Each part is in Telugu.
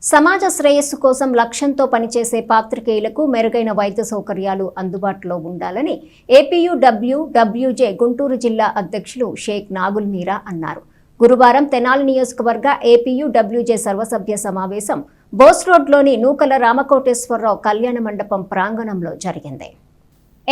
సమాజ శ్రేయస్సు కోసం లక్ష్యంతో పనిచేసే పాత్రికేయులకు మెరుగైన వైద్య సౌకర్యాలు అందుబాటులో ఉండాలని ఏపీయూడబ్ల్యూజే గుంటూరు జిల్లా అధ్యక్షులు షేక్ నాగుల్ మీరా అన్నారు. గురువారం తెనాలి నియోజకవర్గ ఏపీయూడబ్ల్యూజే సర్వసభ్య సమావేశం బోస్ రోడ్లోని నూకల రామకోటేశ్వరరావు కళ్యాణ మండపం ప్రాంగణంలో జరిగింది.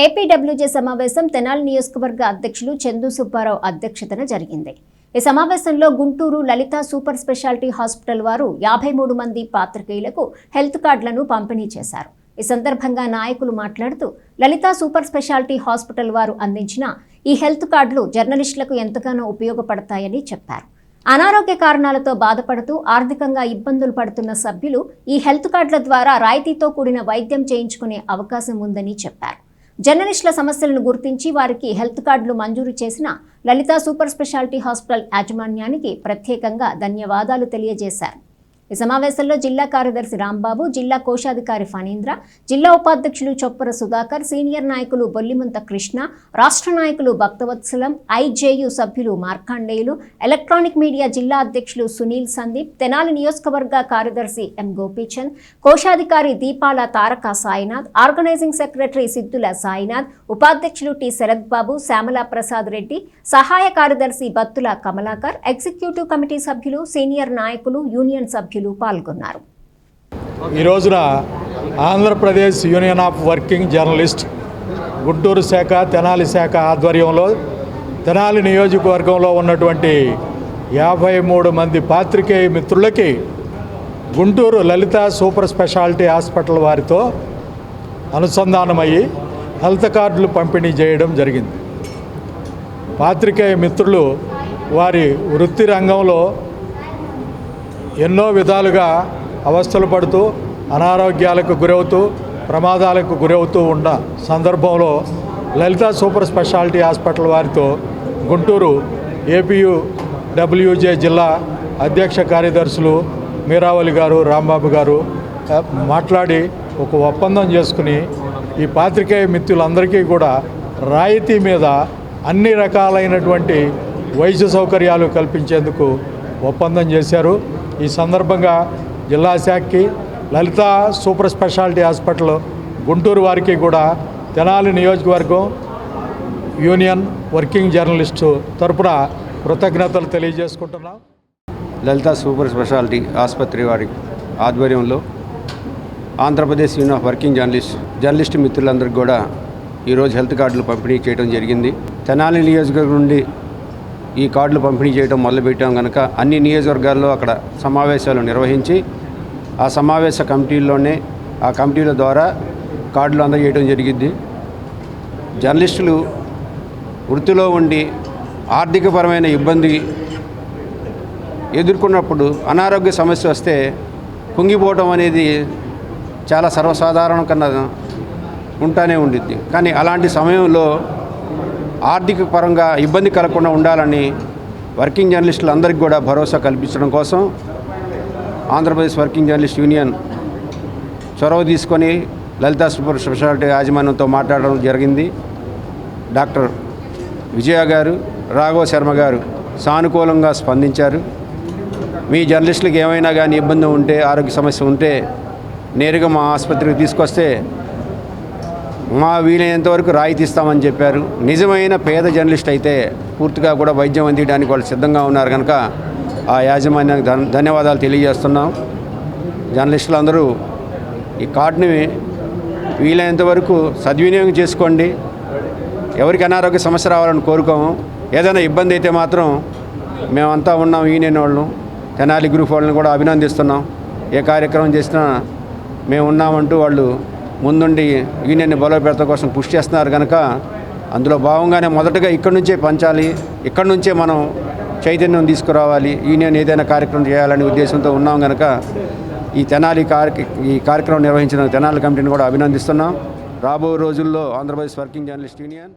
ఏపీడబ్ల్యూజే సమావేశం తెనాలి నియోజకవర్గ అధ్యక్షులు చందు సుబ్బారావు అధ్యక్షతన జరిగింది. ఈ సమావేశంలో గుంటూరు లలిత సూపర్ స్పెషాలిటీ హాస్పిటల్ వారు 53 మంది పాత్రికేయులకు హెల్త్ కార్డులను పంపిణీ చేశారు. ఈ సందర్భంగా నాయకులు మాట్లాడుతూ లలిత సూపర్ స్పెషాలిటీ హాస్పిటల్ వారు అందించిన ఈ హెల్త్ కార్డులు జర్నలిస్టులకు ఎంతగానో ఉపయోగపడతాయని చెప్పారు. అనారోగ్య కారణాలతో బాధపడుతూ ఆర్థికంగా ఇబ్బందులు పడుతున్న సభ్యులు ఈ హెల్త్ కార్డుల ద్వారా రాయితీతో కూడిన వైద్యం చేయించుకునే అవకాశం ఉందని చెప్పారు. జర్నలిస్టుల సమస్యలను గుర్తించి వారికి హెల్త్ కార్డులు మంజూరు చేసిన లలిత సూపర్ స్పెషాలిటీ హాస్పిటల్ యాజమాన్యానికి ప్రత్యేకంగా ధన్యవాదాలు తెలియజేశారు. ఈ సమావేశంలో జిల్లా కార్యదర్శి రాంబాబు, జిల్లా కోశాధికారి ఫణీంద్ర, జిల్లా ఉపాధ్యక్షులు చొప్పర సుధాకర్, సీనియర్ నాయకులు బొల్లిమంత కృష్ణ, రాష్ట్ర నాయకులు భక్తవత్సలం, ఐజేయు సభ్యులు మార్కాండేయులు, ఎలక్ట్రానిక్ మీడియా జిల్లా అధ్యక్షులు సునీల్ సందీప్, తెనాలి నియోజకవర్గ కార్యదర్శి ఎం గోపీచంద్, కోశాధికారి దీపాల తారక సాయినాథ్, ఆర్గనైజింగ్ సెక్రటరీ సిద్దుల సాయినాథ్, ఉపాధ్యక్షులు టి శరత్ బాబు, శ్యామల ప్రసాద్ రెడ్డి, సహాయ కార్యదర్శి బత్తుల కమలాకర్, ఎగ్జిక్యూటివ్ కమిటీ సభ్యులు, సీనియర్ నాయకులు, యూనియన్ సభ్యులు పాల్గొన్నారు. ఈ రోజున Andhra Pradesh union of working journalist Guntur శాఖ, తెనాలి శాఖ ఆధ్వర్యంలో తెనాలి నియోజకవర్గంలో ఉన్నటువంటి 53 మంది పాత్రికేయ మిత్రులకి గుంటూరు లలిత సూపర్ స్పెషాలిటీ హాస్పిటల్ వారితో అనుసంధానమయ్యి హెల్త్ కార్డులు పంపిణీ చేయడం జరిగింది. పాత్రికేయ మిత్రులు వారి వృత్తి రంగంలో ఎన్నో విధాలుగా అవస్థలు పడుతూ అనారోగ్యాలకు గురవుతూ ప్రమాదాలకు గురవుతూ ఉన్న సందర్భంలో లలిత సూపర్ స్పెషాలిటీ హాస్పిటల్ వారితో గుంటూరు ఏపీయూడబ్ల్యూజే జిల్లా అధ్యక్ష కార్యదర్శులు మీరావళి గారు, రాంబాబు గారు మాట్లాడి ఒక ఒప్పందం చేసుకుని ఈ పాత్రికేయ మిత్రులందరికీ కూడా రాయితీ మీద అన్ని రకాలైనటువంటి వైద్య సౌకర్యాలు కల్పించేందుకు ఒప్పందం చేశారు. ఈ సందర్భంగా జిల్లా శాఖకి, లలిత సూపర్ స్పెషాలిటీ హాస్పిటల్ గుంటూరు వారికి కూడా తెనాలి నియోజకవర్గం యూనియన్ వర్కింగ్ జర్నలిస్టు తరపున కృతజ్ఞతలు తెలియజేసుకుంటున్నాం. లలిత సూపర్ స్పెషాలిటీ ఆసుపత్రి వారి ఆధ్వర్యంలో Andhra Pradesh union of working journalist మిత్రులందరికీ కూడా ఈరోజు హెల్త్ కార్డులు పంపిణీ చేయడం జరిగింది. తెనాలి నియోజకవర్గం నుండి ఈ కార్డులు పంపిణీ చేయడం మొదలుపెట్టాం కనుక అన్ని నియోజకవర్గాల్లో అక్కడ సమావేశాలు నిర్వహించి ఆ సమావేశ కమిటీల్లోనే ఆ కమిటీల ద్వారా కార్డులు అందజేయడం జరిగింది. జర్నలిస్టులు వృత్తిలో ఉండి ఆర్థికపరమైన ఇబ్బంది ఎదుర్కొన్నప్పుడు అనారోగ్య సమస్య వస్తే కుంగిపోవడం అనేది చాలా సర్వసాధారణం కన్నా ఉంటానే ఉండిద్ది. కానీ అలాంటి సమయంలో ఆర్థిక పరంగా ఇబ్బంది కలగకుండా ఉండాలని వర్కింగ్ జర్నలిస్టులు అందరికీ కూడా భరోసా కల్పించడం కోసం ఆంధ్రప్రదేశ్ వర్కింగ్ జర్నలిస్ట్ యూనియన్ చొరవ తీసుకొని లలిత సూపర్ స్పెషాలిటీ యాజమాన్యంతో మాట్లాడడం జరిగింది. డాక్టర్ విజయ గారు, రాఘవ శర్మ గారు సానుకూలంగా స్పందించారు. మీ జర్నలిస్టులకు ఏమైనా కానీ ఇబ్బంది ఉంటే, ఆరోగ్య సమస్య ఉంటే నేరుగా మా ఆసుపత్రికి తీసుకొస్తే మా వీలైనంత వరకు రాయితీ ఇస్తామని చెప్పారు. నిజమైన పేద జర్నలిస్ట్ అయితే పూర్తిగా కూడా వైద్యం అందించడానికి వాళ్ళు సిద్ధంగా ఉన్నారు కనుక ఆ యాజమాన్యానికి ధన్యవాదాలు తెలియజేస్తున్నాం. జర్నలిస్టులు అందరూ ఈ కార్డుని వీలైనంత వరకు సద్వినియోగం చేసుకోండి. ఎవరికి అనారోగ్య సమస్య రావాలని కోరుకోము. ఏదైనా ఇబ్బంది అయితే మాత్రం మేమంతా ఉన్నాం, యూనియన్ వాళ్ళు, తెనాలి గ్రూప్ వాళ్ళని కూడా అభినందిస్తున్నాం. ఏ కార్యక్రమం చేసినా మేము ఉన్నామంటూ వాళ్ళు ముందుండి యూనియన్ని బలోపేతం కోసం కృషి చేస్తున్నారు కనుక అందులో భాగంగానే మొదటగా ఇక్కడి నుంచే పంచాలి, ఇక్కడి నుంచే మనం చైతన్యం తీసుకురావాలి, యూనియన్ ఏదైనా కార్యక్రమం చేయాలనే ఉద్దేశంతో ఉన్నాం కనుక ఈ కార్యక్రమం నిర్వహించిన తెనాలి కమిటీని కూడా అభినందిస్తున్నాం. రాబోయే రోజుల్లో ఆంధ్రప్రదేశ్ వర్కింగ్ జర్నలిస్ట్ యూనియన్